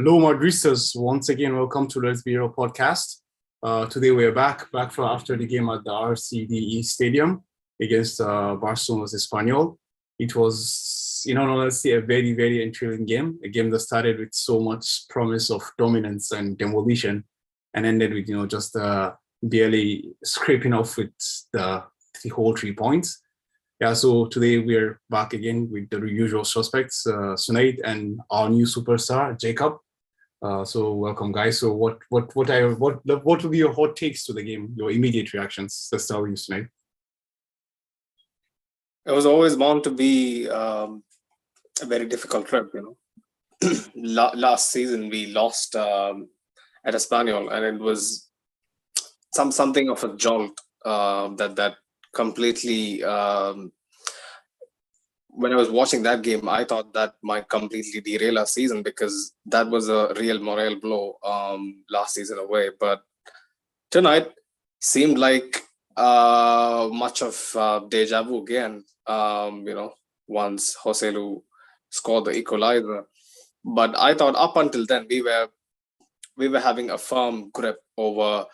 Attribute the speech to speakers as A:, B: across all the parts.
A: Hello, Madristas. Once again, welcome to Let's Be Real podcast. Today we're back for after the game at the RCDE Stadium against Barcelona's Espanyol. It was, honestly, a very, very intriguing game. A game that started with so much promise of dominance and demolition, and ended with just barely scraping off with the whole 3 points. Yeah, so today we're back again with the usual suspects, Sunaid and our new superstar, Jacob. So welcome, guys. So what will be your hot takes to the game? Your immediate reactions? Let's start with you, Sunaid.
B: It was always bound to be a very difficult trip. Last season we lost at Espanyol, and it was something of a jolt that completely. When I was watching that game, I thought that might completely derail our season, because that was a real morale blow last season away. But tonight seemed like much of deja vu again. Once Joselu scored the equalizer, but I thought up until then we were having a firm grip over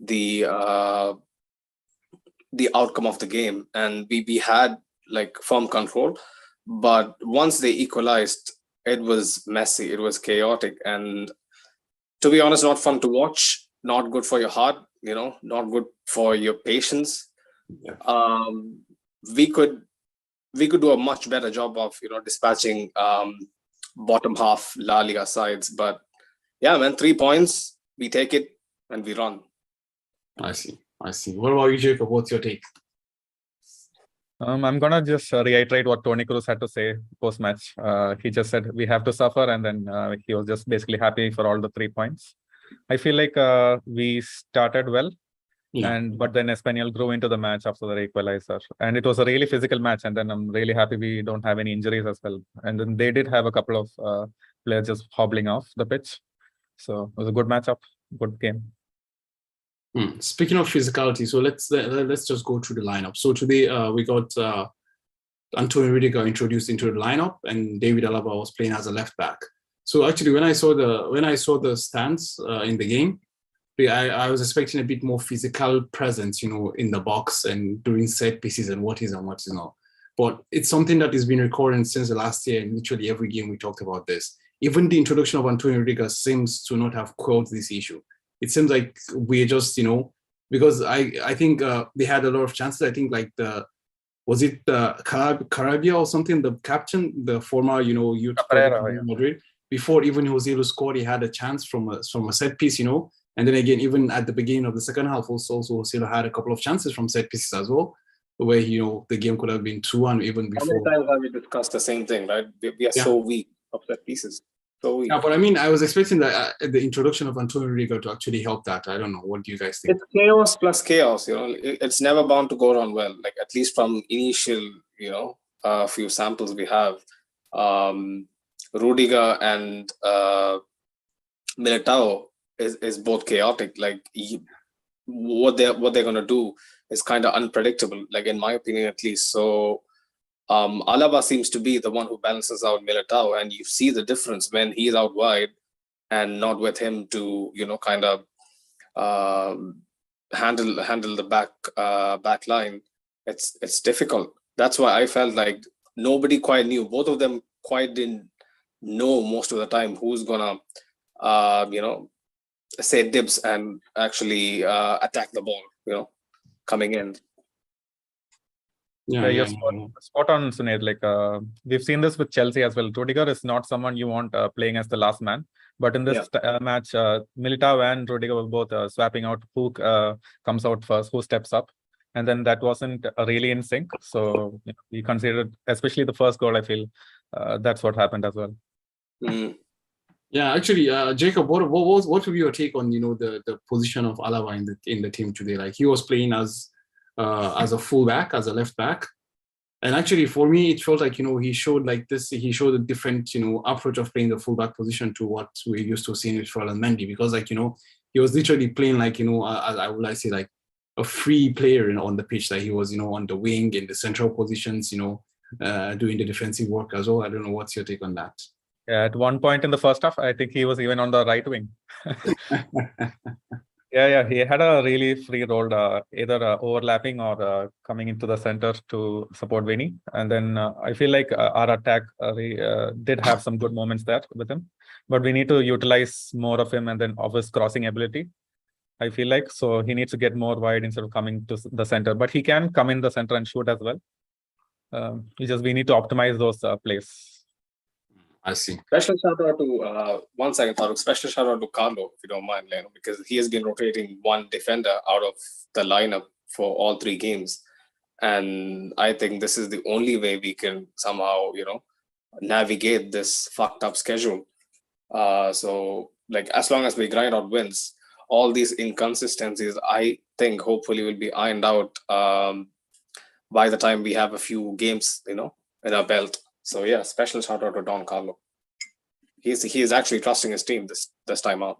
B: the outcome of the game, and we had like firm control. But once they equalized, it was messy, it was chaotic, and to be honest, not fun to watch, not good for your heart, not good for your patience. Yeah. We could do a much better job of dispatching bottom half La Liga sides, but yeah, man, 3 points, we take it and we run.
A: I see. What about you, Jacob? What's your take?
C: I'm gonna just reiterate what Tony Cruz had to say post-match. He just said we have to suffer, and then he was just basically happy for all the 3 points. I feel like we started well, but then Espanyol grew into the match after the equalizer, and it was a really physical match. And then I'm really happy we don't have any injuries as well. And then they did have a couple of players just hobbling off the pitch, so it was a good matchup, good game.
A: Speaking of physicality, so let's just go through the lineup. So today we got Antonio Rudiger introduced into the lineup, and David Alaba was playing as a left back. So actually, when I saw the stance in the game, I was expecting a bit more physical presence, in the box and during set pieces and what is and what is not. But it's something that has been recurrent since the last year, and literally every game we talked about this. Even the introduction of Antonio Rudiger seems to not have quelled this issue. It seems like we're just, because I think they had a lot of chances. I think like was it Carabia or something, the captain, the former, youth Madrid, before even Joselu scored, he had a chance from a set piece, and then again, even at the beginning of the second half, also Joselu had a couple of chances from set pieces as well, where, the game could have been 2-1 even before.
B: How many times have we discussed the same thing, right? We are so weak of set pieces.
A: Yeah, but I mean, I was expecting the introduction of Antonio Rudiger to actually help that. I don't know. What do you guys think?
B: It's chaos plus chaos. It's never bound to go on well. Like, at least from initial, few samples we have, Rudiger and Militao is both chaotic. Like, what they're gonna do is kind of unpredictable. Like, in my opinion, at least. So. Alaba seems to be the one who balances out Militao, and you see the difference when he's out wide and not with him to kind of handle the back line. It's difficult. That's why I felt like nobody quite knew. Both of them quite didn't know most of the time who's gonna say dibs and actually attack the ball. Coming in.
C: Yeah, you're spot on, Sunaid. Like we've seen this with Chelsea as well. Rudiger is not someone you want playing as the last man. But in this match, Militao and Rudiger were both swapping out who comes out first, who steps up. And then that wasn't really in sync. So we considered, especially the first goal, I feel that's what happened as well.
A: Yeah, actually, Jacob, what would be your take on the position of Alaba in the team today? Like he was playing as a fullback, as a left back, and actually for me it felt like he showed he showed a different approach of playing the fullback position to what we used to see with Ferland Mendy, because he was literally playing like I would like say like a free player on the pitch, that he was on the wing in the central positions, doing the defensive work as well. I don't know, what's your take on that?
C: Yeah, at one point in the first half, I think he was even on the right wing. Yeah, he had a really free role, either overlapping or coming into the center to support Vinny. And then I feel like our attack did have some good moments there with him, but we need to utilize more of him and then of his crossing ability. I feel like so he needs to get more wide instead of coming to the center, but he can come in the center and shoot as well. We need to optimize those plays.
A: I see.
B: Special shout out to 1 second, Farooq. Special shout out to Carlo, if you don't mind, because he has been rotating one defender out of the lineup for all 3 games, and I think this is the only way we can somehow, navigate this fucked up schedule. So, like, as long as we grind out wins, all these inconsistencies, I think, hopefully, will be ironed out by the time we have a few games, in our belt. So yeah, special shout out to Don Carlo. He's actually trusting his team this time out.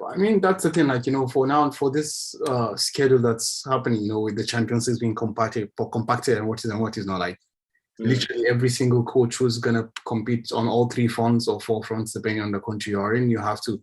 A: I mean, that's the thing, like, for now, for this schedule that's happening, with the Champions League being compacted and what is not, like, literally every single coach who's going to compete on all 3 fronts or 4 fronts, depending on the country you're in, you have to,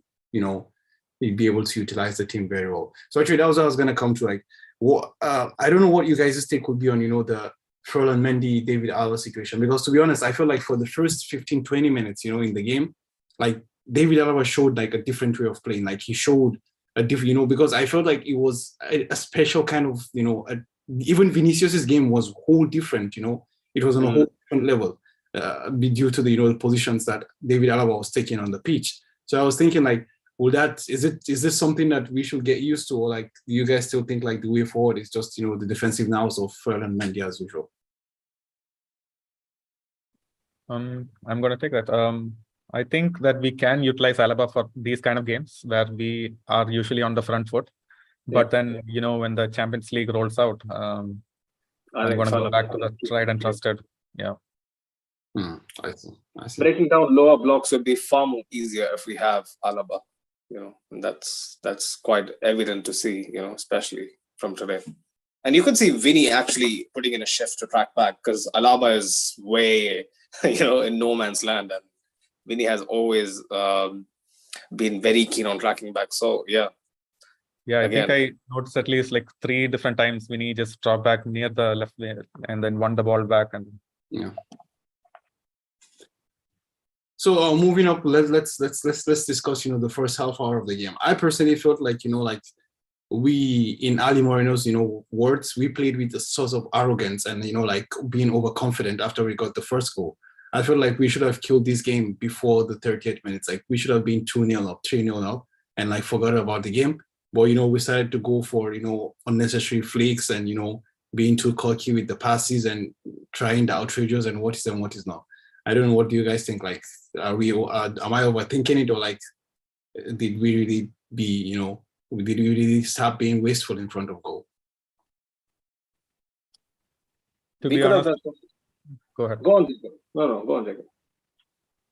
A: be able to utilize the team very well. So actually, that was what I was going to come to, like, what I don't know what you guys' take would be on, the Ferland Mendy, David Alaba situation, because to be honest, I feel like for the first 15-20 minutes, in the game, like David Alaba showed like a different way of playing. Like he showed a different, because I felt like it was a special kind of, even Vinicius's game was whole different, it was on a whole different level due to the positions that David Alaba was taking on the pitch. So I was thinking, like, is this something that we should get used to, or like do you guys still think like the way forward is just the defensive nows of Ferland Mendy as usual?
C: I'm going to take that. I think that we can utilize Alaba for these kind of games where we are usually on the front foot. But then, when the Champions League rolls out, I'm going to go back to the tried and trusted. Yeah.
A: I see.
B: Breaking down lower blocks would be far more easier if we have Alaba. And that's quite evident to see, especially from today. And you could see Vinny actually putting in a shift to track back, because Alaba is way, in no man's land, and Vinny has always been very keen on tracking back. So yeah.
C: Yeah, I think I noticed at least like 3 different times Vinny just dropped back near the left wing and then won the ball back. And
A: yeah. So moving up, let's discuss the first half hour of the game. I personally felt like like we, in Ali Moreno's words, we played with a source of arrogance and like being overconfident after we got the first goal. I felt like we should have killed this game before the 38 minutes. Like we should have been 2-0 up, 3-0 up, and like forgot about the game. But we started to go for unnecessary flicks and being too cocky with the passes and trying the outrageous and what is and what is not. I don't know, what do you guys think? Like, am I overthinking it, or like did we really be did we really stop being wasteful in front of goal?
C: To be honest, go ahead.
B: Go on, Jacob. No, go on, Jacob.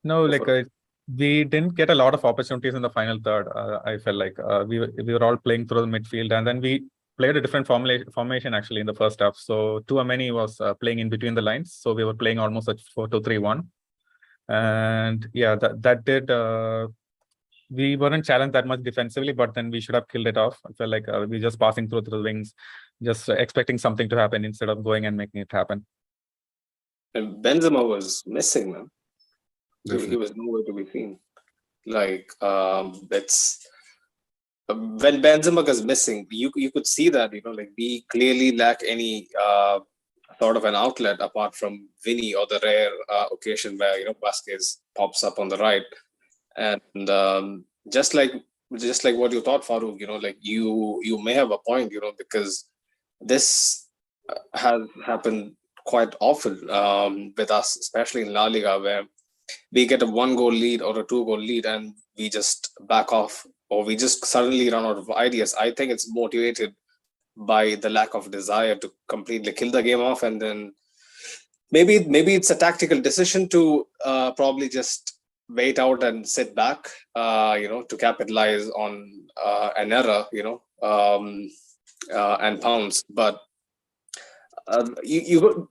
C: No, like we didn't get a lot of opportunities in the final third. I felt like we were all playing through the midfield, and then we played a different formation actually in the first half. So Tuameni was playing in between the lines, so we were playing almost at 4-2-3-1, and yeah, that did. We weren't challenged that much defensively, but then we should have killed it off. I felt like we just passing through the wings, just expecting something to happen instead of going and making it happen.
B: And Benzema was missing, man.
A: Definitely.
B: He was nowhere to be seen. Like it's when Benzema was missing, you could see that like we clearly lack any sort of an outlet apart from Vinny, or the rare occasion where Vasquez pops up on the right. And just like what you thought, Farooq, like you may have a point, because this has happened quite often with us, especially in La Liga, where we get a 1-goal lead or a 2-goal lead and we just back off, or we just suddenly run out of ideas. I think it's motivated by the lack of desire to completely kill the game off, and then maybe it's a tactical decision to probably just wait out and sit back, to capitalize on an error, and pounce. But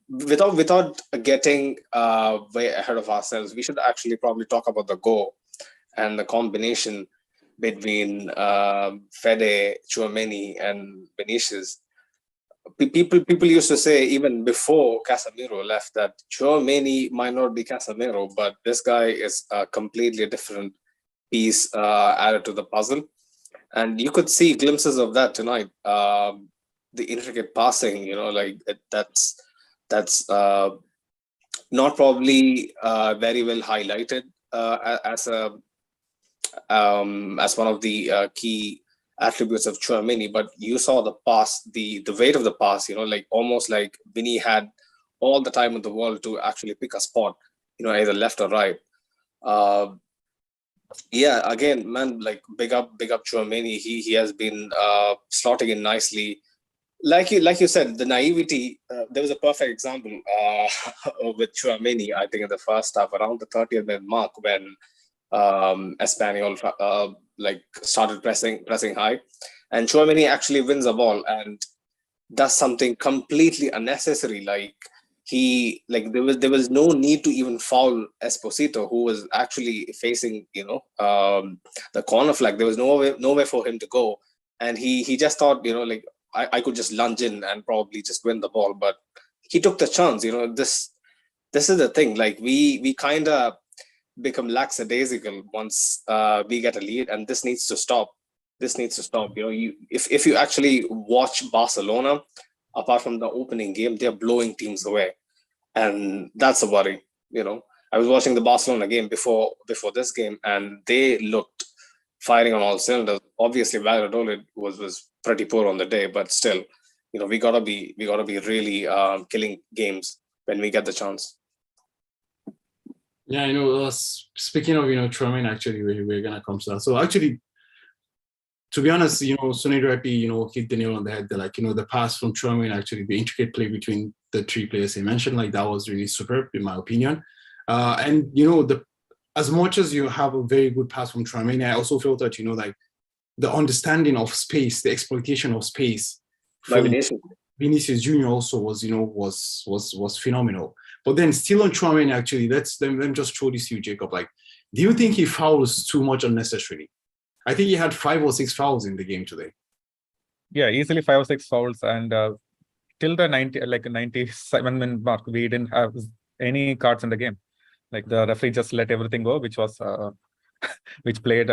B: without getting way ahead of ourselves, we should actually probably talk about the goal and the combination between Fede, Tchouaméni, and Vinicius. People used to say even before Casemiro left that Tchouaméni might not be Casemiro, but this guy is a completely different piece added to the puzzle, and you could see glimpses of that tonight. The intricate passing, that's not probably very well highlighted as one of the key attributes of Tchouaméni, but you saw the pass, the weight of the pass, almost like Vinny had all the time in the world to actually pick a spot, either left or right. Again, man, like big up Tchouaméni. He has been slotting in nicely. Like you said, the naivety. There was a perfect example with Tchouaméni, I think, in the first half, around the 30th minute mark, when Espanyol started pressing high, and Tchouaméni actually wins a ball and does something completely unnecessary. There was no need to even foul Esposito, who was actually facing the corner flag. There was nowhere for him to go, and he just thought I could just lunge in and probably just win the ball, but he took the chance. This is the thing. Like we kind of become lackadaisical once we get a lead, and this needs to stop. If you actually watch Barcelona, apart from the opening game, they're blowing teams away, and that's a worry. I was watching the Barcelona game before this game, and they looked firing on all cylinders. Obviously, Valladolid was pretty poor on the day, but still, we gotta be really killing games when we get the chance.
A: Yeah, speaking of Tchouaméni, actually, we're gonna come to that. So actually, to be honest, Sunil directly hit the nail on the head. The pass from Tchouaméni, actually, the intricate play between the three players he mentioned, that was really superb in my opinion. And as much as you have a very good pass from Tchouaméni, I also felt that the understanding of space, the exploitation of space from Vinicius Junior also was phenomenal. But then still on Tchouaméni, actually, let me just throw this to you, Jacob. Do you think he fouls too much unnecessarily? I think he had 5 or 6 fouls in the game today.
C: Yeah, easily 5 or 6 fouls, and till the 97-minute mark, we didn't have any cards in the game. The referee just let everything go, which was which played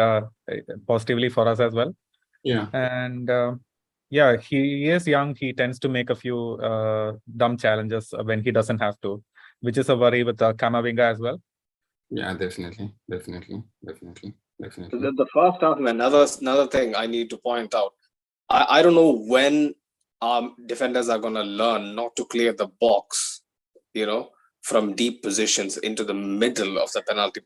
C: positively for us as well.
A: Yeah.
C: And he is young. He tends to make a few dumb challenges when he doesn't have to, which is a worry with Camavinga as well.
A: Yeah, definitely.
B: The first half, another thing I need to point out. I don't know when defenders are going to learn not to clear the box, from deep positions into the middle of the penalty.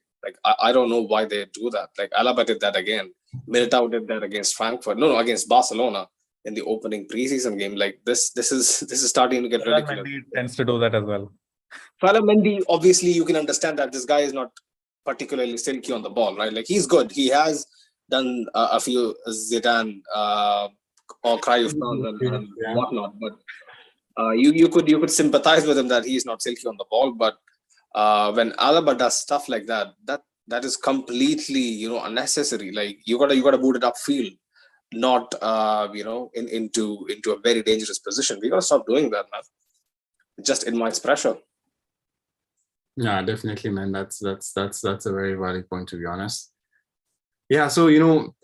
B: I don't know why they do that. Alaba did that again. Militao did that against Frankfurt. No, against Barcelona in the opening preseason game. This is starting to get ridiculous.
C: Mendy tends to do that as well.
B: Mendy, obviously, you can understand that this guy is not particularly silky on the ball, right? He's good. He has done a few Zidane or Cruyff and whatnot, but you could sympathize with him that he's not silky on the ball. But when Alaba does stuff like that is completely unnecessary. You gotta boot it upfield, not into a very dangerous position. We gotta stop doing that, man. It just invites pressure.
A: Yeah, definitely, man. That's a very valid point, to be honest. Yeah, so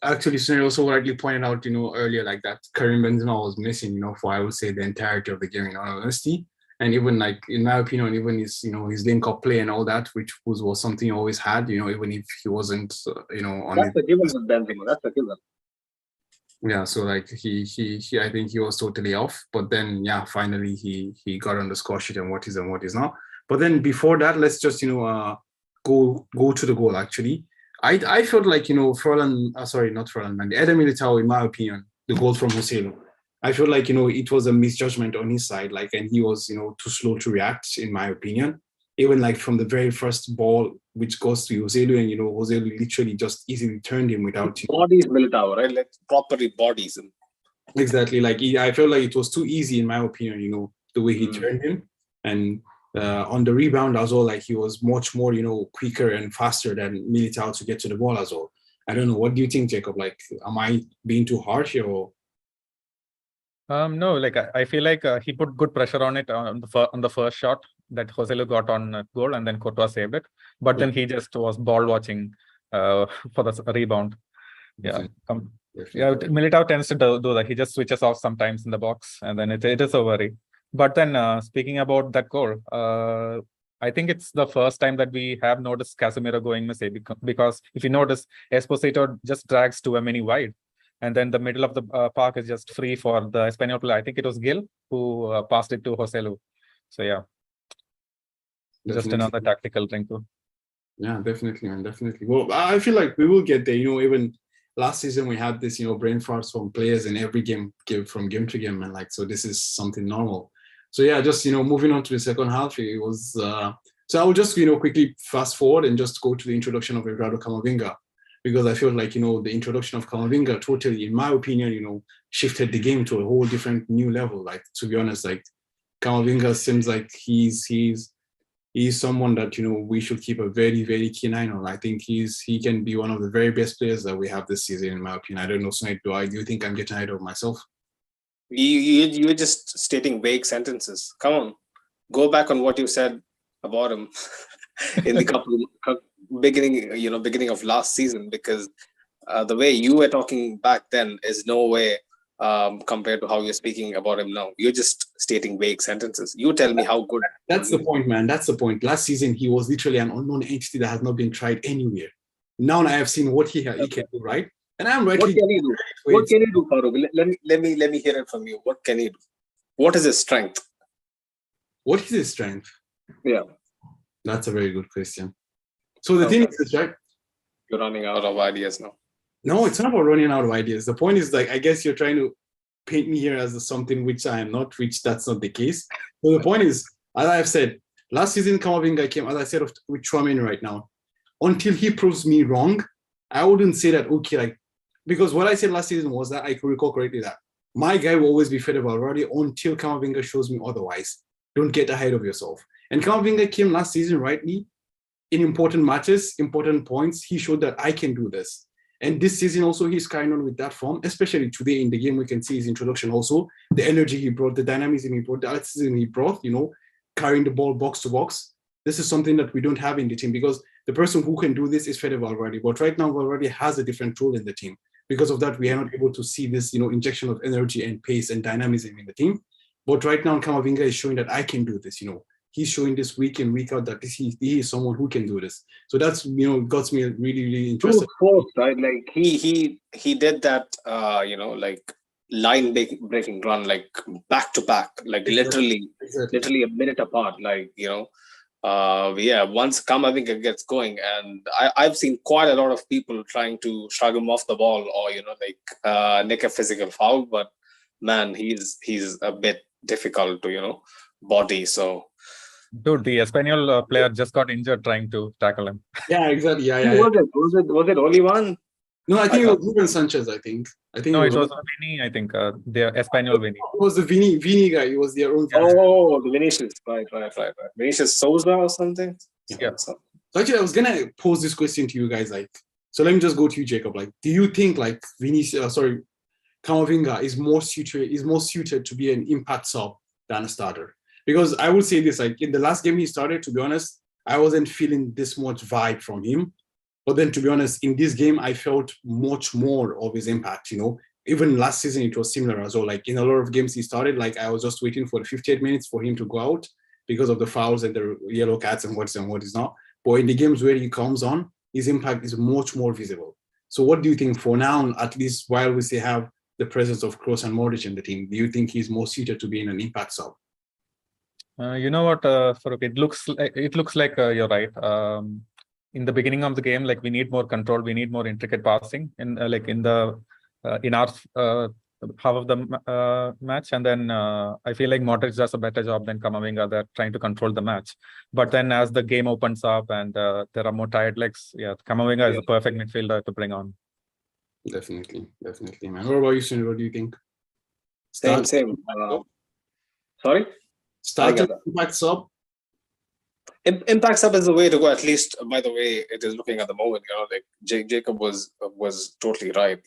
A: actually, Sunil also rightly pointed out, earlier, that Karim Benzema was missing, for I would say the entirety of the game, in all honesty. And even in my opinion, even his his link-up play and all that, which was something he always had, even if he wasn't, on.
B: That's the given with Benzema. That's the given.
A: Yeah, so he I think he was totally off, but then finally he got on the score sheet and what is not. But then before that, let's just go to the goal. Actually, I felt like not Ferland, man, Eder Militao, in my opinion, the goal from Joselu. I feel like it was a misjudgment on his side, and he was too slow to react, in my opinion. Even like from the very first ball, which goes to Joselu, and Joselu literally just easily turned him without
B: bodies Militao, right? Like properly bodies him.
A: Exactly. I felt like it was too easy, in my opinion. The way he turned him, and on the rebound as well, like he was much more quicker and faster than Militao to get to the ball as well. I don't know. What do you think, Jacob? Like, am I being too harsh here? Or?
C: No, like I feel like he put good pressure on it on the first shot that Joselu got on goal, and then Courtois saved it. But then he just was ball watching for the rebound. Yeah, Militao tends to do that. He just switches off sometimes in the box, and then it is a worry. But then speaking about that goal, I think it's the first time that we have noticed Casemiro going missing, because if you notice, Esposito just drags too many wide. And then the middle of the park is just free for the Espanyol player. I think it was Gil who passed it to Joselu. So yeah, just another tactical thing too.
A: Yeah, definitely, man, definitely. Well, I feel like we will get there. Even last season we had this, brain farts from players in every game from game to game, and so this is something normal. So yeah, just moving on to the second half, it was. So I will just quickly fast forward and just go to the introduction of Eduardo Camavinga. Because I feel like, the introduction of Camavinga totally, in my opinion, shifted the game to a whole different new level. Like, to be honest, like Camavinga seems like he's someone that, we should keep a very, very keen eye on. I think he can be one of the very best players that we have this season, in my opinion. I don't know, Snake, do you think I'm getting ahead of myself?
B: You're just stating vague sentences. Come on, go back on what you said about him in the beginning of last season, because the way you were talking back then is no way compared to how you're speaking about him now. You're just stating vague sentences. You tell me how good.
A: That's the point, man. That's the point. Last season, he was literally an unknown entity that has not been tried anywhere. Now I have seen what he can do, right? And I'm right.
B: What can he do? What can he do, Farooq? Let me hear it from you. What can he do? What is his strength?
A: What is his strength?
B: Yeah.
A: That's a very good question. So the thing is, right?
B: You're running out of ideas now.
A: No, it's not about running out of ideas. The point is, I guess you're trying to paint me here as something which I am not, which that's not the case. So the point is, as I've said, last season Camavinga came, as I said, with Tchouaméni right now. Until he proves me wrong, I wouldn't say that, okay, because what I said last season was that I could recall correctly that my guy will always be Fede Valverde until Camavinga shows me otherwise. Don't get ahead of yourself. And Camavinga came last season, rightly, in important matches, important points. He showed that I can do this. And this season also, he's carrying on with that form, especially today in the game. We can see his introduction also, the energy he brought, the dynamism he brought, the athleticism he brought, carrying the ball box to box. This is something that we don't have in the team, because the person who can do this is Fede Valverde. But right now, Valverde has a different role in the team. Because of that, we are not able to see this, injection of energy and pace and dynamism in the team. But right now, Camavinga is showing that I can do this, He's showing this week in, week out that he is someone who can do this. So that's, got me really, really interested.
B: Force, right? Like he did that, line breaking run, like back to back, like literally a minute apart. Once Camavinga gets going, and I've seen quite a lot of people trying to shrug him off the ball or, nick a physical foul, but man, he's a bit difficult to, body. So.
C: Dude, the Espanyol player just got injured trying to tackle him.
A: Yeah, exactly. Yeah.
B: Was it only one?
A: No, I think it was Ruben Sanchez. I think.
C: No, it was Vini. I think the Espanyol Vini.
A: It was the Vini guy. It was their own guy.
B: Oh, the Vinicius. Right. Vinicius Souza or something.
C: Yeah.
A: So actually, I was gonna pose this question to you guys. So let me just go to you, Jacob. Do you think Camavinga is more suited to be an impact sub than a starter? Because I will say this, in the last game he started, to be honest, I wasn't feeling this much vibe from him. But then, to be honest, in this game, I felt much more of his impact, Even last season, it was similar as well. In a lot of games he started, I was just waiting for the 58 minutes for him to go out because of the fouls and the yellow cards and what is not. But in the games where he comes on, his impact is much more visible. So what do you think for now, at least while we still have the presence of Kroos and Modric in the team, do you think he's more suited to being an impact sub?
C: You know what, Farooq, it looks like you're right. in the beginning of the game, like we need more control, we need more intricate passing in in our half of the match, and then I feel like Modric does a better job than Camavinga. They're trying to control the match, but then as the game opens up and there are more tired legs, yeah, Camavinga is the perfect midfielder to bring on.
A: Definitely, man. What about you, Sunil? What do you think?
B: Same. Sorry?
A: Starting impact sub?
B: Impact sub is the way to go, at least by the way it is looking at the moment. Like Jacob was totally right.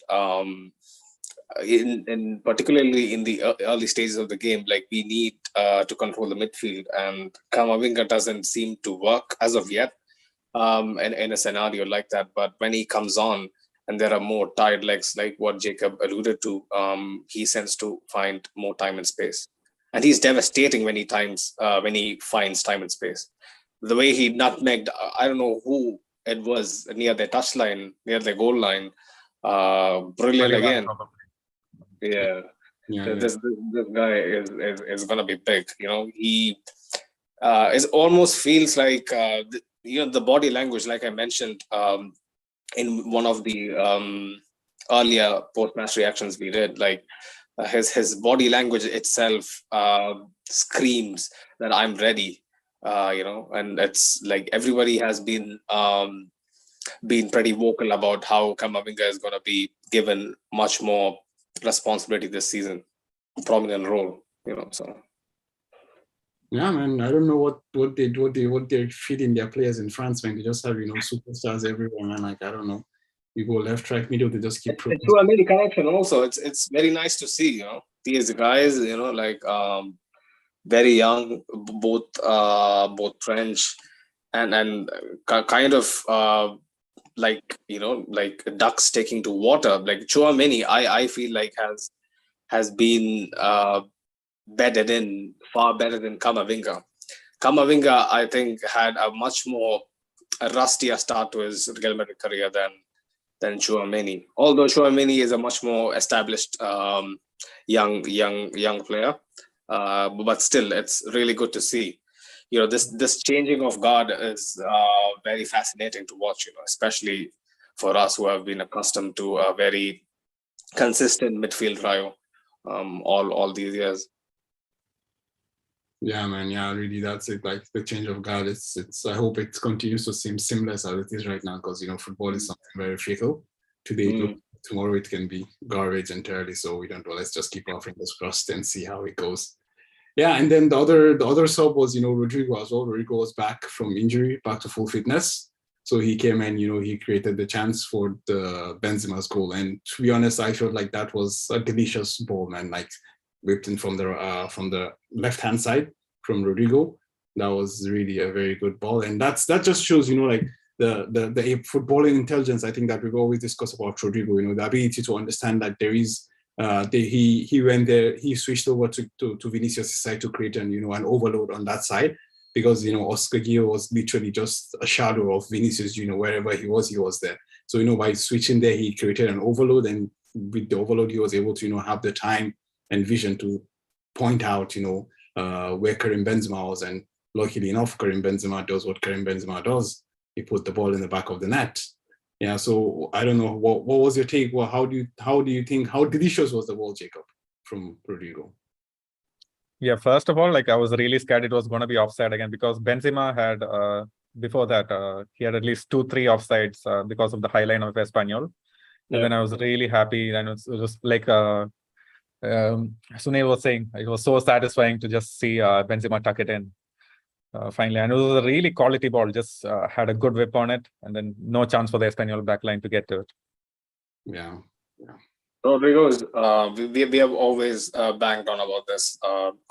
B: In particularly in the early stages of the game, like we need to control the midfield, and Camavinga doesn't seem to work as of yet in a scenario like that. But when he comes on and there are more tired legs, like what Jacob alluded to, he tends to find more time and space, and he's devastating when he finds time and space. The way he nutmegged, I don't know who it was, near the touchline, near the goal line. Brilliant again. Yeah. This guy is gonna be big. He it almost feels like the body language, like I mentioned in one of the earlier post-match reactions we did, like his body language itself screams that I'm ready. And it's like everybody has been pretty vocal about how Camavinga is gonna be given much more responsibility this season, prominent role, so.
A: Yeah, man, I don't know what they feed in their players in France, man. They just have, superstars everywhere, man. Like, I don't know. You go left, right, middle, they just keep
B: It's to a many connection also. It's very nice to see, these guys, like very young, both French and kind of like ducks taking to water. Like Chouameni, I feel like has been bedded in far better than Camavinga. Camavinga, I think, had a much more rustier start to his Real Madrid career than Chouameni. Although Chouameni is a much more established young player, but still, it's really good to see. This changing of guard is very fascinating to watch, especially for us who have been accustomed to a very consistent midfield trio all these years.
A: Yeah, man. Yeah, really, that's it. Like the change of guard. It's. I hope it continues to seem seamless as it is right now, because football is something very fickle. Today, tomorrow it can be garbage entirely. So we don't know. Let's just keep our fingers crossed and see how it goes. Yeah, and then the other sub was Rodrigo as well. Rodrigo was back from injury, back to full fitness. So he came and he created the chance for the Benzema's goal. And to be honest, I felt like that was a delicious ball, man. Like whipped in from the left hand side from Rodrigo. That was really a very good ball, and that just shows like the footballing intelligence. I think that we've always discussed about Rodrigo. The ability to understand that there is. He went there. He switched over to Vinicius' side to create an overload on that side, because Oscar Gil was literally just a shadow of Vinicius. Wherever he was there. So by switching there, he created an overload, and with the overload, he was able to have the time and vision to point out where Karim Benzema was, and luckily enough, Karim Benzema does what Karim Benzema does. He put the ball in the back of the net. Yeah, so I don't know, what was your take? Well, how do you think, how delicious was the ball, Jacob, from Rodrigo?
C: Yeah, first of all, like I was really scared it was going to be offside again, because Benzema had before that he had at least 2-3 offsides because of the high line of Espanyol. And then I was really happy, and it was like Sunil was saying, it was so satisfying to just see Benzema tuck it in. Finally, and it was a really quality ball, just had a good whip on it, and then no chance for the Espanyol backline to get to it.
A: Yeah.
B: Rodrigo is, we have always banged on about this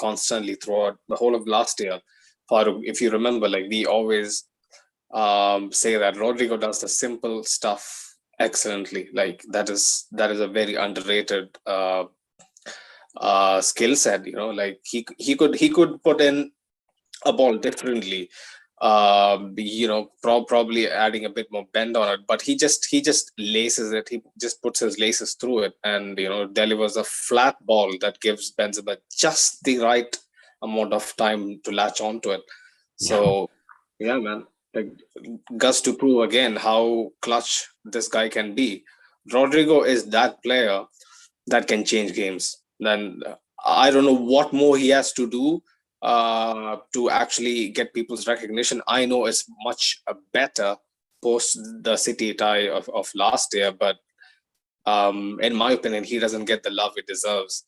B: constantly throughout the whole of last year. If you remember, like we always say that Rodrigo does the simple stuff excellently. Like that is a very underrated skill set. Like he could put in a ball differently, probably adding a bit more bend on it, but he just laces it. He just puts his laces through it, and delivers a flat ball that gives Benzema just the right amount of time to latch onto it. So yeah, man, like Gus to prove again how clutch this guy can be. Rodrigo is that player that can change games. Then I don't know what more he has to do to actually get people's recognition. I know it's much better post the City tie of last year, but in my opinion, he doesn't get the love he deserves.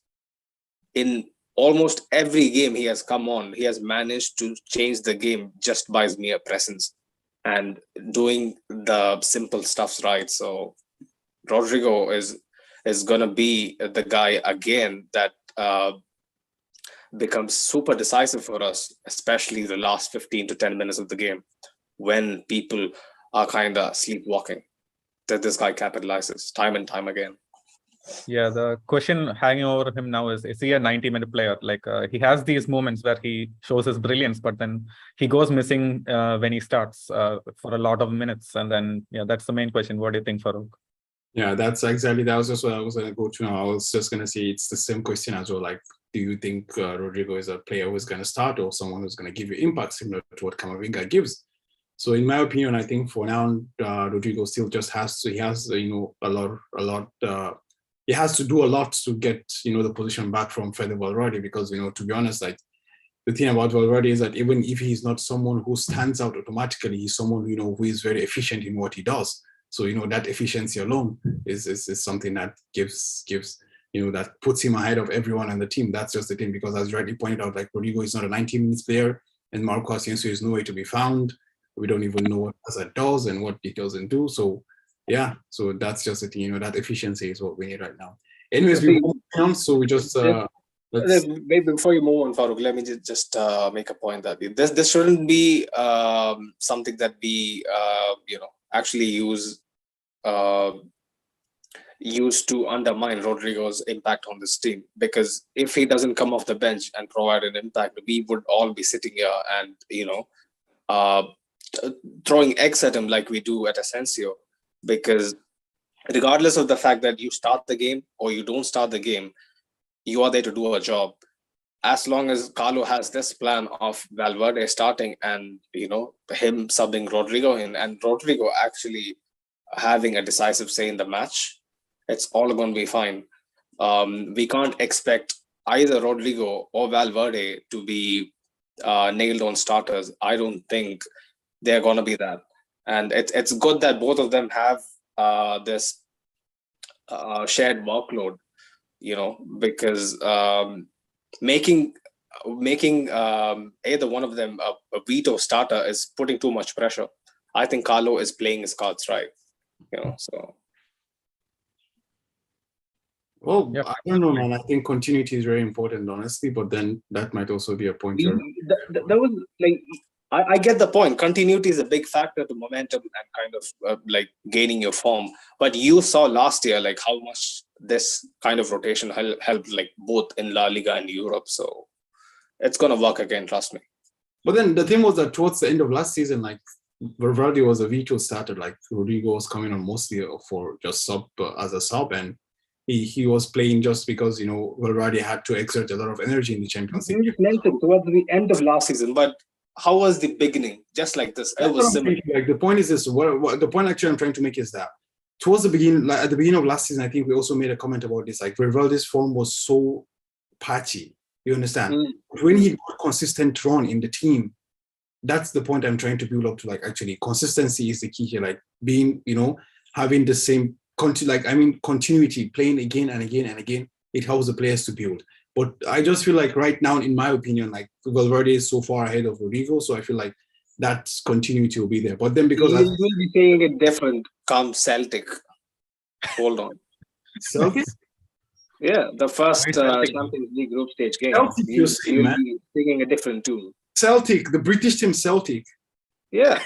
B: In almost every game he has come on, he has managed to change the game just by his mere presence and doing the simple stuffs right. So Rodrigo is going to be the guy again that becomes super decisive for us, especially the last 15 to 10 minutes of the game when people are kind of sleepwalking. That this guy capitalizes time and time again.
C: Yeah, the question hanging over him now is he a 90-minute player? Like he has these moments where he shows his brilliance, but then he goes missing when he starts for a lot of minutes. And then, yeah, that's the main question. What do you think, Farooq?
A: Yeah, that was just what I was going to go to now. I was just going to say it's the same question as well. Like, do you think Rodrigo is a player who's going to start or someone who's going to give you impact similar to what Camavinga gives? So in my opinion, I think for now, Rodrigo still just has to, he has he has to do a lot to get, the position back from Fede Valverde, because, to be honest, like the thing about Valverde is that even if he's not someone who stands out automatically, he's someone, who is very efficient in what he does. So, that efficiency alone is something that gives, that puts him ahead of everyone on the team. That's just the thing, because as rightly pointed out, like Rodrigo is not a 90 minutes player and Marco Asensio is nowhere to be found. We don't even know what Hazard does and what he doesn't do. So, yeah, so that's just the thing, that efficiency is what we need right now. Anyways, we move on, so we just
B: maybe before you move on, Farooq, let me just make a point that this shouldn't be something that we actually use to undermine Rodrigo's impact on this team, because if he doesn't come off the bench and provide an impact, we would all be sitting here and throwing eggs at him like we do at Asensio, because regardless of the fact that you start the game or you don't start the game, you are there to do a job. As long as Carlo has this plan of Valverde starting and him subbing Rodrigo in, and Rodrigo actually having a decisive say in the match, it's all going to be fine. We can't expect either Rodrigo or Valverde to be nailed on starters. I don't think they're going to be that. And it's good that both of them have this shared workload, because making either one of them a veto starter is putting too much pressure. I think Carlo is playing his cards right, so.
A: Well, yeah. I don't know, man. I think continuity is very important, honestly, but then that might also be a point.
B: That was like, I get the point. Continuity is a big factor to momentum and kind of like gaining your form. But you saw last year like how much this kind of rotation helped, like both in La Liga and Europe. So it's gonna work again, trust me.
A: But then the thing was that towards the end of last season, like Valverde was a veto starter. Like Rodrigo was coming on mostly for just sub as a sub, and he was playing just because Valverde had to exert a lot of energy in the Champions League.
B: You just mentioned towards the end of last season, but how was the beginning? Just like this, it was similar.
A: Like the point is this: what the point actually I'm trying to make is that towards the beginning, like at the beginning of last season, I think we also made a comment about this. Like Valverde's form was so patchy. You understand? When he got consistent run in the team, that's the point I'm trying to build up to. Like actually, consistency is the key here. Like being, having the same continuity, playing again and again and again. It helps the players to build. But I just feel like right now, in my opinion, like Valverde is so far ahead of Rodrigo, so I feel like that continuity will be there. But then because
B: you will be saying it different come Celtic. Hold on.
A: Celtic?
B: Yeah, the first Champions League group stage game.
A: Celtic, you're
B: saying, man. Be singing a different tune.
A: Celtic, the British team Celtic.
B: Yeah.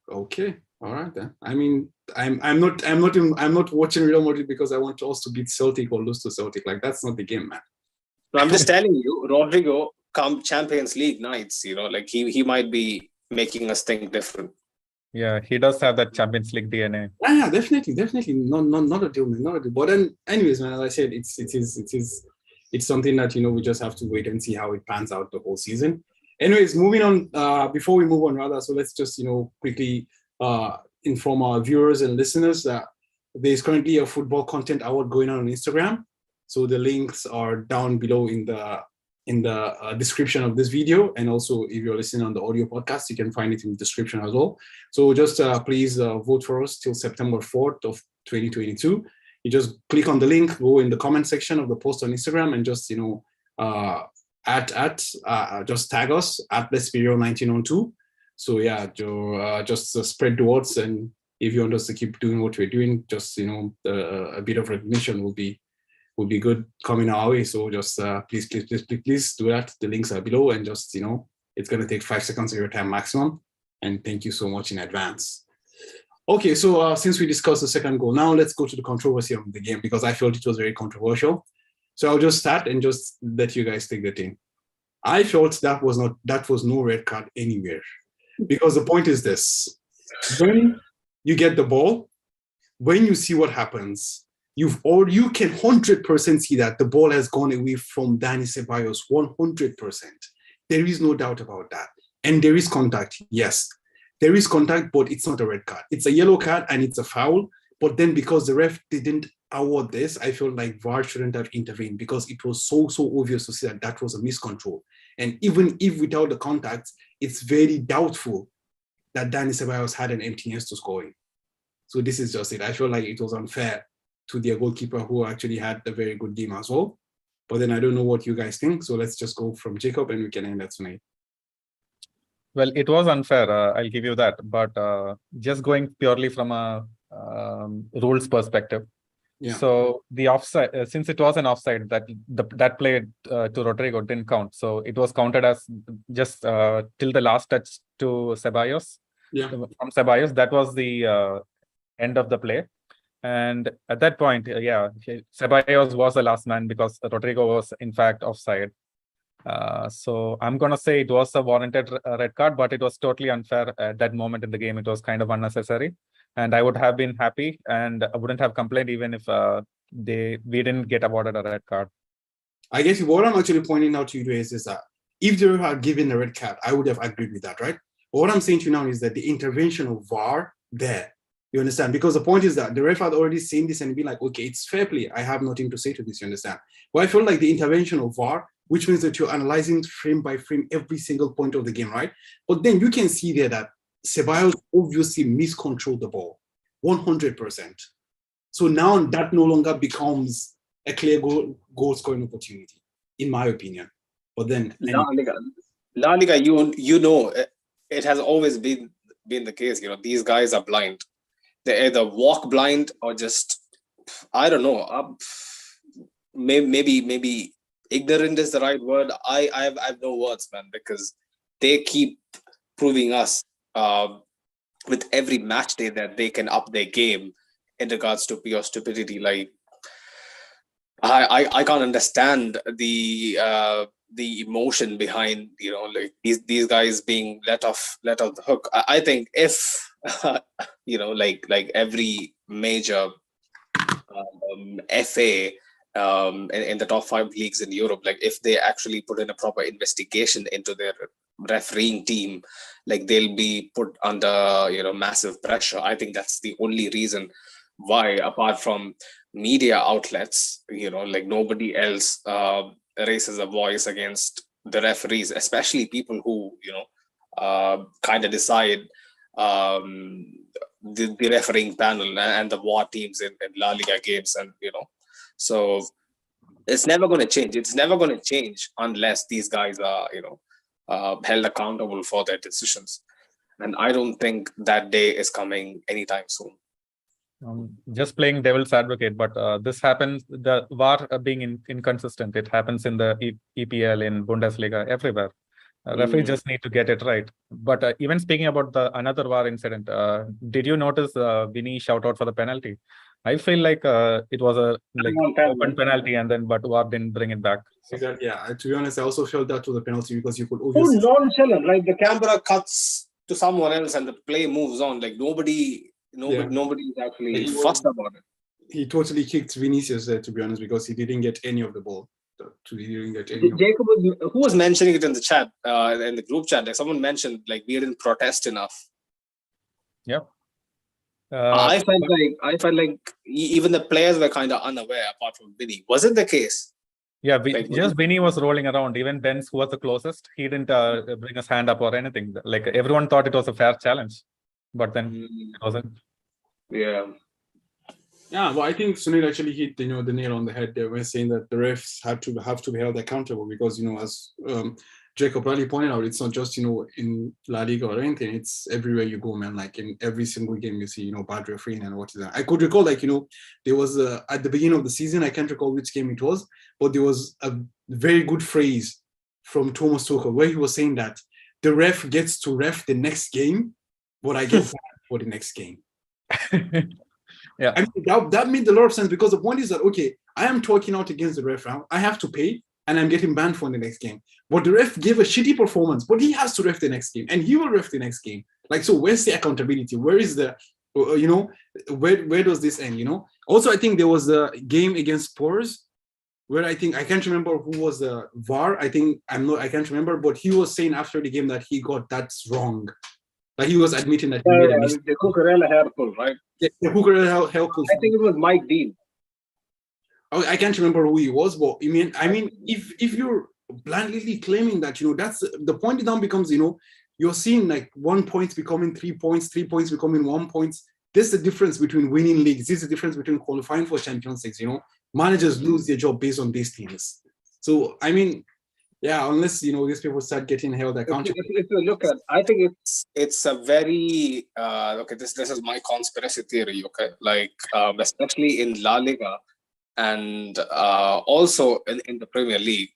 A: Okay. All right then. I mean, I'm not watching Real Madrid because I want us to beat Celtic or lose to Celtic. Like that's not the game, man.
B: So I'm just telling you, Rodrigo come Champions League nights, like he might be making us think different.
C: Yeah, he does have that Champions League DNA.
A: Yeah, definitely. Not a deal, man. Not a deal. But then, anyways, man, as I said, it's something that we just have to wait and see how it pans out the whole season. Anyways, moving on. Before we move on, rather, so let's just quickly inform our viewers and listeners that there is currently a football content award going on Instagram. So the links are down below in the description of this video, and also if you're listening on the audio podcast, you can find it in the description as well. So just please vote for us till September 4th of 2022. You just click on the link, go in the comment section of the post on Instagram, and just just tag us at Espanyol1912. So yeah, just spread the words, and if you want us to keep doing what we're doing, just a bit of recognition will be good coming our way. So just please do that. The links are below, and just it's going to take 5 seconds of your time maximum, and thank you so much in advance. Okay, so since we discussed the second goal, now let's go to the controversy of the game, because I felt it was very controversial. So I'll just start and just let you guys take the thing. I felt that was no red card anywhere, because the point is this: when you get the ball, when you see what happens, you can 100% see that the ball has gone away from Dani Ceballos, 100%. There is no doubt about that. And there is contact, yes. There is contact, but it's not a red card. It's a yellow card and it's a foul. But then because the ref didn't award this, I feel like VAR shouldn't have intervened, because it was so obvious to see that was a miscontrol. And even if without the contact, it's very doubtful that Dani Ceballos had an emptiness to score in. So this is just it. I feel like it was unfair to their goalkeeper, who actually had a very good game as well. But then I don't know what you guys think. So let's just go from Jacob, and we can end that tonight.
C: Well, it was unfair. I'll give you that. But just going purely from a rules perspective. Yeah. So the offside, since it was an offside, that play to Rodrigo didn't count. So it was counted as just till the last touch to Ceballos.
A: Yeah.
C: From Ceballos, that was the end of the play. And at that point, Ceballos was the last man, because Rodrigo was in fact offside. So I'm going to say it was a warranted red card, but it was totally unfair at that moment in the game. It was kind of unnecessary. And I would have been happy, and I wouldn't have complained even if we didn't get awarded a red card.
A: I guess what I'm actually pointing out to you is that if they had given a red card, I would have agreed with that, right? But what I'm saying to you now is that the intervention of VAR there, you understand? Because the point is that the ref had already seen this and be like, okay, it's fair play. I have nothing to say to this, you understand? But I feel like the intervention of VAR, which means that you're analyzing frame by frame every single point of the game, right? But then you can see there that Ceballos obviously miscontrolled the ball, 100%. So now that no longer becomes a clear goal scoring opportunity, in my opinion. But then
B: La Liga, it has always been the case. These guys are blind. They either walk blind or just, I don't know. Maybe ignorant is the right word. I have no words, man, because they keep proving us with every match day that they can up their game in regards to pure stupidity. Like I can't understand the emotion behind like these guys being let off the hook. I think if like every major FA in the top 5 leagues in Europe, like if they actually put in a proper investigation into their refereeing team, like they'll be put under massive pressure. I think that's the only reason why, apart from media outlets, like nobody else raises a voice against the referees, especially people who kind of decide the refereeing panel and the VAR teams in La Liga games, and so it's never going to change. It's never going to change unless these guys are held accountable for their decisions, and I don't think that day is coming anytime soon.
C: Just playing devil's advocate, but this happens, the VAR being inconsistent, it happens in the EPL, in Bundesliga, everywhere. Referees just need to get it right. But even speaking about another VAR incident, did you notice Vinny shout out for the penalty? I feel like it was a open penalty, and then but VAR didn't bring it back. So.
A: Exactly. Yeah. To be honest, I also felt that was a penalty, because you could obviously.
B: Too nonchalant, right? The camera cuts to someone else and the play moves on. Like nobody is actually fussed about it.
A: He totally kicked Vinicius there, to be honest, because he didn't get any of the ball. we didn't get any.
B: Jacob, who was mentioning it in the chat, in the group chat? Like someone mentioned, like we didn't protest enough.
C: Yep.
B: I felt like even the players were kind of unaware, apart from Vinny. Was it the case?
C: Yeah,
B: Like,
C: just Vinny was rolling around. Even Benz, who was the closest, he didn't bring his hand up or anything. Like everyone thought it was a fair challenge, but then it wasn't.
B: Yeah.
A: Yeah, well, I think Sunil actually hit the nail on the head there when saying that the refs have to be held accountable because as Jacob rightly pointed out, it's not just in La Liga or anything. It's everywhere you go, man. Like in every single game you see bad refereeing and what is that. I could recall there was at the beginning of the season, I can't recall which game it was, but there was a very good phrase from Thomas Tuchel where he was saying that the ref gets to ref the next game, but I get banned for the next game.
C: Yeah,
A: I mean, that made a lot of sense because the point is that, okay, I am talking out against the ref. I have to pay and I'm getting banned for the next game. But the ref gave a shitty performance, but he has to ref the next game and he will ref the next game. Like, so where's the accountability? Where is the, where does this end, Also, I think there was a game against Spurs where I can't remember who was the VAR. I can't remember, but he was saying after the game that he got that's wrong. Like he was admitting that he made a mistake.
B: The Cucurella hair pull, right?
A: The Cucurella hair pull.
B: I think it was Mike Dean.
A: I can't remember who he was, but I mean, if you're blandly claiming that, that's the point. It now becomes, you're seeing like 1 point becoming 3 points, 3 points becoming 1 point. This is the difference between winning leagues. This is the difference between qualifying for Champions League. Managers lose their job based on these things. So I mean, yeah, unless these people start getting held accountable.
B: If you look at, I think it's a very okay. This is my conspiracy theory. Okay, like especially in La Liga and also in the Premier League.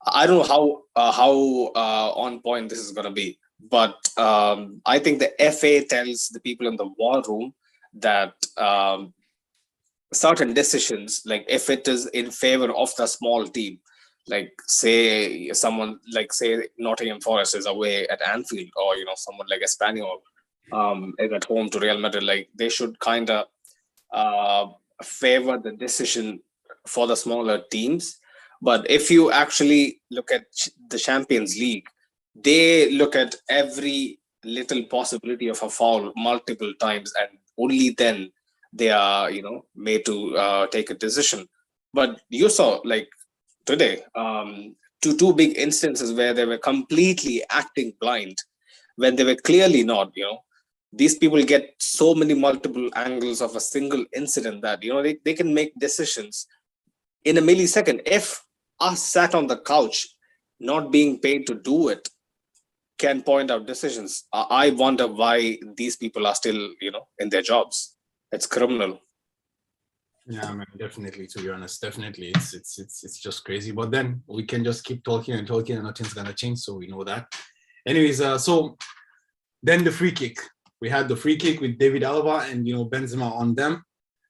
B: I don't know how on point this is going to be, but I think the FA tells the people in the war room that certain decisions, like if it is in favor of the small team, like say Nottingham Forest is away at Anfield, or someone like Espanyol is at home to Real Madrid, like they should kind of favor the decision for the smaller teams. But if you actually look at the Champions League, they look at every little possibility of a foul multiple times, and only then they are made to take a decision. But you saw like today, two big instances where they were completely acting blind when they were clearly not. These people get so many multiple angles of a single incident that they can make decisions in a millisecond. If us sat on the couch, not being paid to do it, can point out decisions. I wonder why these people are still in their jobs. It's criminal.
A: Yeah, man, definitely. To be honest, definitely, it's just crazy. But then we can just keep talking and talking, and nothing's gonna change. So we know that. Anyways, so then the free kick. We had the free kick with David Alaba and Benzema on them,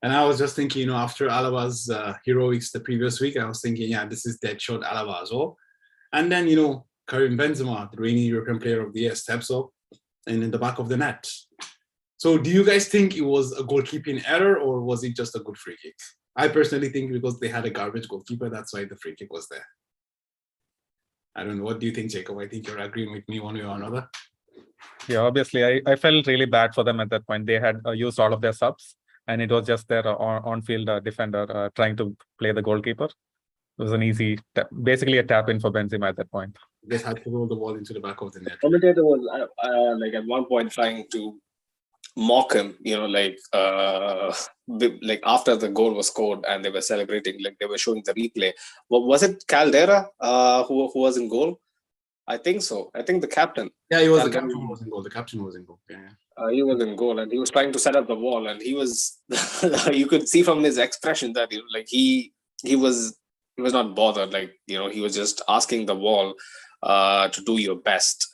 A: and I was just thinking, after Alaba's heroics the previous week, I was thinking, yeah, this is dead shot Alaba as well. And then Karim Benzema, the reigning European Player of the Year, steps up and in the back of the net. So do you guys think it was a goalkeeping error or was it just a good free kick? I personally think because they had a garbage goalkeeper, that's why the free kick was there. I don't know. What do you think, Jacob? I think you're agreeing with me one way or another.
C: Yeah, obviously, I felt really bad for them at that point. They had used all of their subs, and it was just their on-field defender trying to play the goalkeeper. It was an easy, basically a tap-in for Benzema at that point.
A: They had to roll the ball into the back of the net.
B: Commentator was like at one point trying to mock him, like after the goal was scored and they were celebrating, like they were showing the replay. Was it Caldera who was in goal? I think so. I think the captain.
A: Yeah, he was. The captain was in goal. The captain was in goal. Yeah.
B: He was in goal, and he was trying to set up the wall, and he was. You could see from his expression that he was not bothered. Like he was just asking the wall to do your best.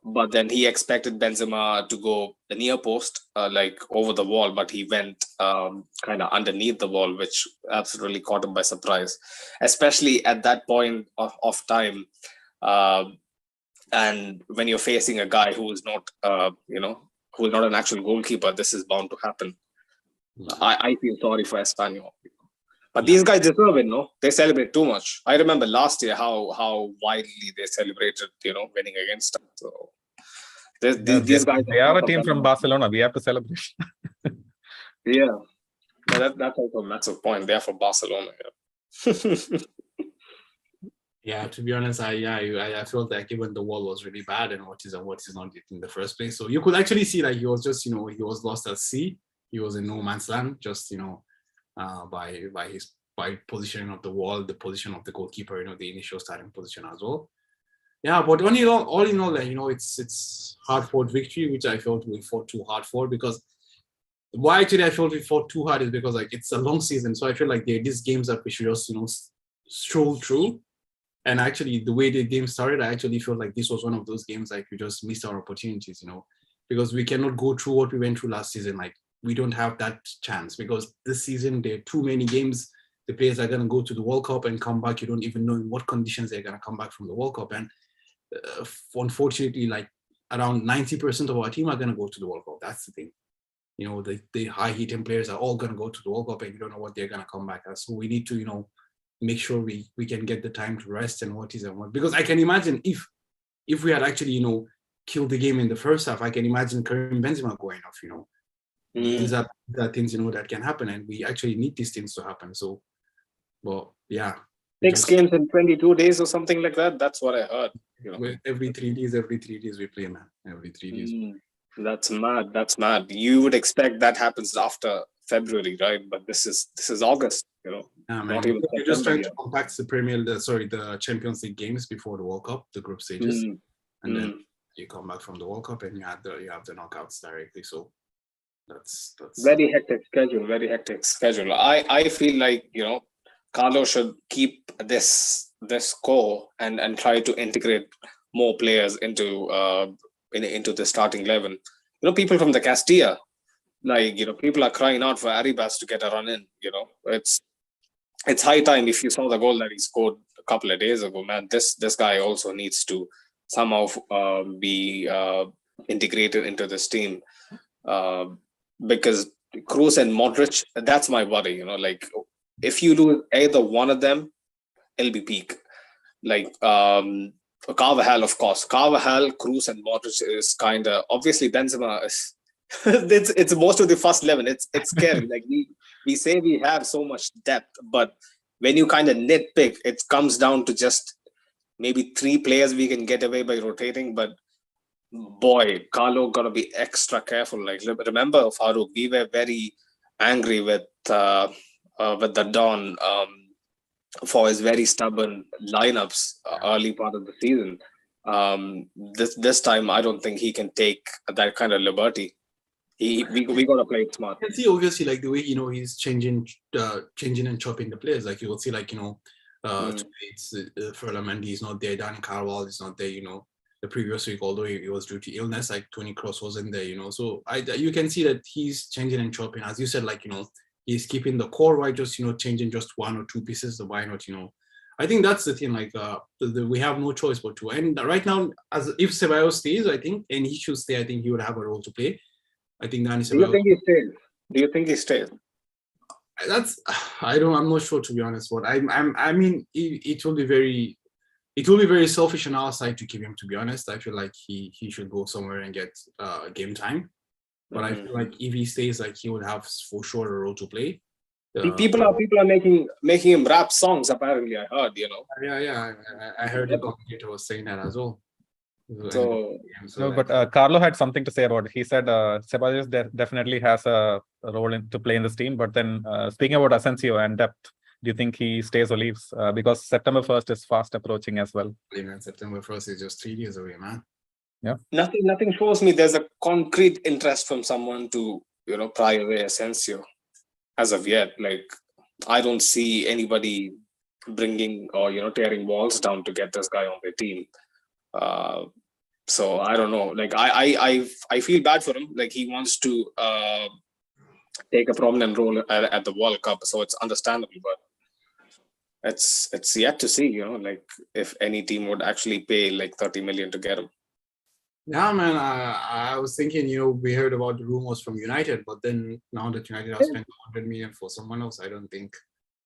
B: But then he expected Benzema to go the near post, like over the wall, but he went kind of underneath the wall, which absolutely caught him by surprise, especially at that point of time. And when you're facing a guy who is not, who is not an actual goalkeeper, this is bound to happen. I feel sorry for Espanyol. But these guys deserve it, no? They celebrate too much. I remember last year how widely they celebrated, winning against us. So these guys
C: They are a team
B: proper
C: from Barcelona. We have to celebrate.
B: Yeah. That's also a massive point. They are from Barcelona. Yeah.
A: Yeah, to be honest, I felt like even the wall was really bad and what is not in the first place. So you could actually see that he was just, he was lost at sea. He was in no man's land, just, by positioning of the wall, the position of the goalkeeper, the initial starting position as well. Yeah, but all in all, it's hard-fought victory, which I felt we fought too hard for, because why actually I felt we fought too hard is because it's a long season. So I feel like these games that we should just, stroll through. And actually, the way the game started, I actually feel like this was one of those games we just missed our opportunities, because we cannot go through what we went through last season. We don't have that chance, because this season there are too many games. The players are going to go to the World Cup and come back. You don't even know in what conditions they're going to come back from the World Cup. And unfortunately, around 90% of our team are going to go to the World Cup. That's the thing. The high-hitting players are all going to go to the World Cup, and you don't know what they're going to come back as. So we need to, make sure we can get the time to rest and what, because I can imagine if we had actually, killed the game in the first half, I can imagine Karim Benzema going off, These are things, that can happen, and we actually need these things to happen. So, well, yeah.
B: 6 games in 22 days or something like that. That's what I heard.
A: Every 3 days we play, man. Every 3 days.
B: That's mad. You would expect that happens after February, right? But this is August,
A: Not even you're just trying to compact the Champions League games before the World Cup, the group stages, and then you come back from the World Cup and you have the knockouts directly. So that's
B: very hectic schedule. I feel like Carlo should keep this core and try to integrate more players into the starting 11. People from the Castilla, people are crying out for Arribas to get a run in. It's high time. If you saw the goal that he scored a couple of days ago, man, this guy also needs to somehow be integrated into this team, because Kroos and Modric, that's my worry. If you lose either one of them, it'll be peak. Carvajal, of course. Carvajal, Kroos, and Modric is kind of obviously Benzema is. it's most of the first 11. It's scary. We say we have so much depth, but when you kind of nitpick, it comes down to just maybe 3 players we can get away by rotating. But boy, Carlo gotta be extra careful. Remember, Farouk, we were very angry with the Don for his very stubborn lineups early part of the season. This time, I don't think he can take that kind of liberty. We gotta play it smart.
A: You can see obviously the way he's changing and chopping the players. You will see today it's Ferland Mendy is not there, Dani Carvajal is not there. The previous week, although he was due to illness, Toni Kroos wasn't there. So you can see that he's changing and chopping. As you said, he's keeping the core, right? Just changing just 1 or 2 pieces. So why not? I think that's the thing. We have no choice but to. And right now, as if Ceballos stays, I think, and he should stay, I think he would have a role to play. I think Dani Ceballos.
B: Do you think he stays?
A: I'm not sure, to be honest. But I mean, it will be very selfish on our side to keep him. To be honest, I feel like he should go somewhere and get game time. But I feel like if he stays, he would have for sure a role to play.
B: People are making him rap songs. Apparently, I heard.
A: Yeah. I heard the commentator was saying that as well.
C: But Carlo had something to say about it. He said Ceballos definitely has a role to play in this team. But then speaking about Asensio and depth, do you think he stays or leaves? Because September 1st is fast approaching as well.
A: September 1st is just 3 days away, man.
C: Yeah.
B: Nothing shows me there's a concrete interest from someone to pry away Asensio as of yet. I don't see anybody bringing or tearing walls down to get this guy on their team. So I don't know. I feel bad for him. He wants to take a prominent role at the World Cup, so it's understandable. But it's yet to see. If any team would actually pay 30 million to get him.
A: Yeah, man. I was thinking, we heard about the rumors from United, but then now that United have spent 100 million for someone else, I don't think.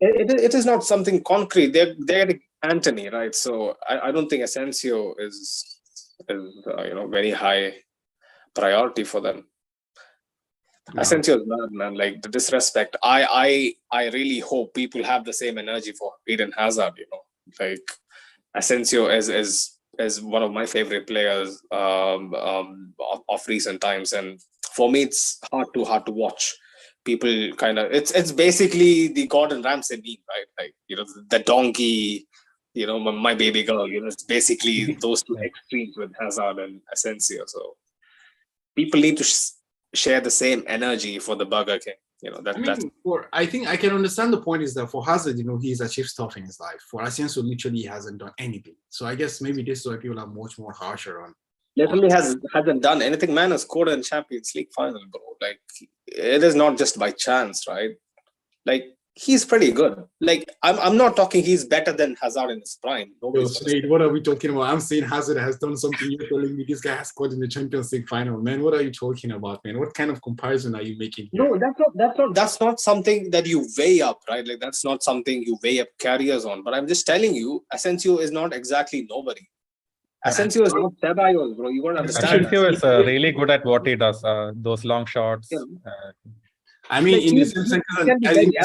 B: it is not something concrete. They're Anthony, right? So I don't think Asensio is very high priority for them.
A: No.
B: Asensio is mad, man. Like the disrespect. I really hope people have the same energy for Eden Hazard. Like Asensio is one of my favorite players of recent times, and for me it's hard to watch. People kind of it's basically the Gordon Ramsay meme, right? Like the donkey, my baby girl. It's basically those two extremes with Hazard and Asensio. So people need to share the same energy for the Burger King.
A: I think I can understand the point is that for Hazard, he's achieved stuff in his life. For Asensio, literally hasn't done anything. So I guess maybe this is why people are much more harsher on.
B: Literally hasn't done anything. Man has scored in Champions League final, bro. Like it is not just by chance, right? Like he's pretty good. Like I'm not talking he's better than Hazard in his prime.
A: Wait, what are we talking about? I'm saying Hazard has done something. You're telling me this guy has scored in the Champions League final, man. What are you talking about, man? What kind of comparison are you making here?
B: No, that's not something that you weigh up, right? Like that's not something you weigh up careers on. But I'm just telling you, Asensio is not exactly nobody. Asensio is not Ceballos, bro. You gotta understand.
C: Asensio is really good at what he does. Those long shots.
B: Yeah.
A: I mean,
B: Like,
A: in the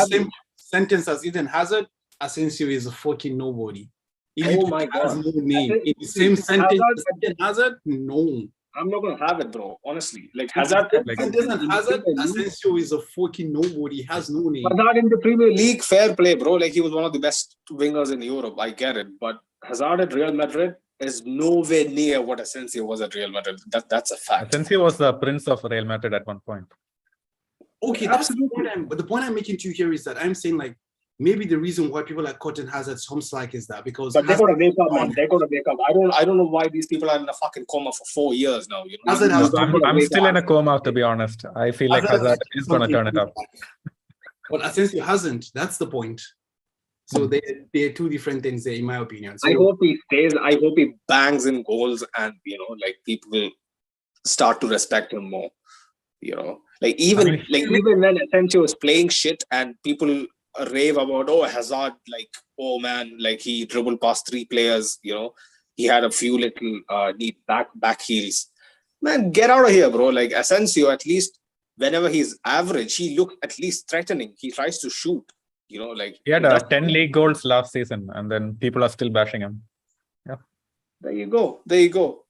A: same sentence as Eden Hazard, Asensio is a fucking nobody.
B: My God.
A: Has no name. In the same sentence as Eden Hazard, no.
B: I'm not gonna have it, bro. Honestly, like Hazard,
A: Asensio is a fucking nobody. He has no name.
B: Hazard in the Premier League, fair play, bro. Like he was one of the best wingers in Europe. I get it, but Hazard at Real Madrid is nowhere near what Asensio was at Real Madrid. That's a fact.
C: Asensio was the prince of Real Madrid at one point.
A: Okay, that's the point. But the point I'm making to you here is that I'm saying like maybe the reason why people like cutting Hazard some slack is that because.
B: But they gotta wake up, man. They gotta wake up. I don't know why these people are in a fucking coma for 4 years now.
C: I'm still in a coma, to be honest. I feel like Hazard is gonna turn it up.
A: But Asensio hasn't. That's the point. So they're two different things there, in my opinion. So,
B: I hope he stays. I hope he bangs in goals, and like people will start to respect him more. Like even when Asensio is playing shit, and people rave about Hazard, like man, like he dribbled past 3 players. He had a few little neat back heels. Man, get out of here, bro. Like Asensio, at least whenever he's average, he looks at least threatening. He tries to shoot. Like
C: he had 10 league goals last season, and then people are still bashing him. Yeah,
B: there you go.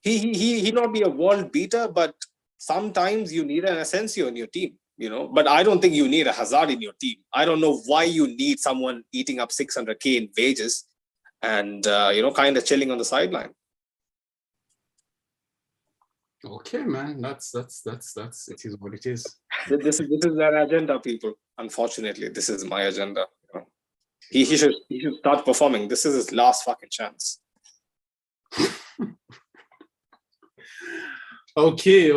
B: He not be a world beater, but sometimes you need an Asensio in your team. But I don't think you need a Hazard in your team. I don't know why you need someone eating up 600K in wages and kind of chilling on the sideline.
A: Okay, man, that's it is what it is.
B: This is an agenda, people. Unfortunately, this is my agenda. He should start performing. This is his last fucking chance.
A: Okay,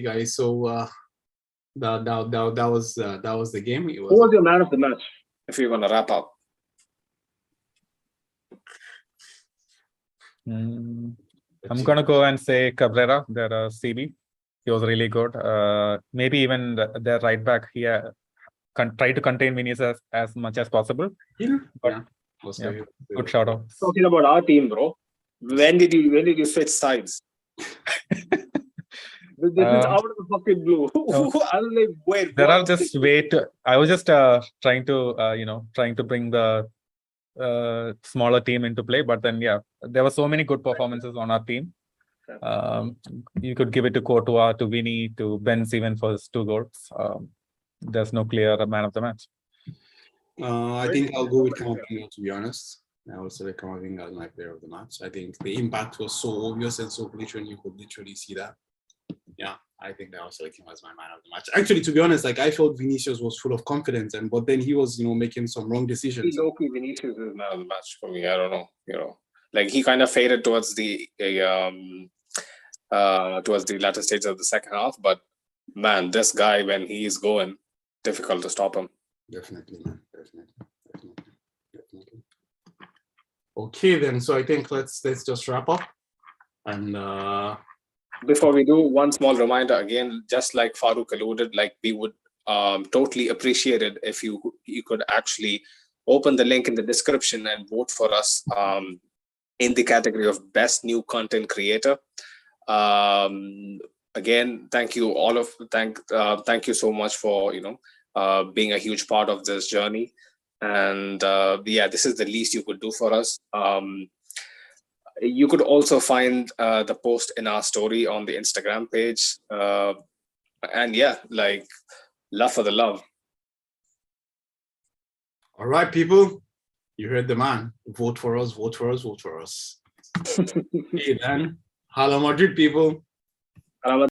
A: guys. So that was the game.
B: Who was your man of the match? If you're gonna wrap up.
C: I'm gonna go and say Cabrera, their CB. He was really good. Maybe even their right back here try to contain Vinicius as much as possible. But good shout out.
B: Talking about our team, bro. When did you switch sides? This is out of the fucking blue. I was like, wait.
C: There are just I was just trying to bring the smaller team into play, but then there were so many good performances on our team. You could give it to Courtois, to Vinny, to Benz even for his 2 goals. There's no clear man of the match.
A: I think I'll go with Camavinga, to be honest. I will select Camavinga as my player of the match. I think the impact was so obvious and so clear, you could literally see that. Yeah, I think I will select him as my man of the match. Actually, to be honest, like I felt Vinicius was full of confidence, but then he was, making some wrong decisions.
B: Low-key Vinicius is man of the match for me. I don't know, like he kind of faded towards the latter stage of the second half, but man, this guy when he's going, difficult to stop him.
A: Definitely, man. Definitely. Okay, then. So I think let's just wrap up. And
B: before we do, one small reminder again, just like Farooq alluded, like we would totally appreciate it if you could actually open the link in the description and vote for us in the category of best new content creator. Again, thank you thank you so much for being a huge part of this journey. And yeah, this is the least you could do for us. You could also find the post in our story on the Instagram page. And yeah, like, love for the love.
A: All right, people, you heard the man. Vote for us, vote for us, vote for us. Okay, then. Hala Madrid, people.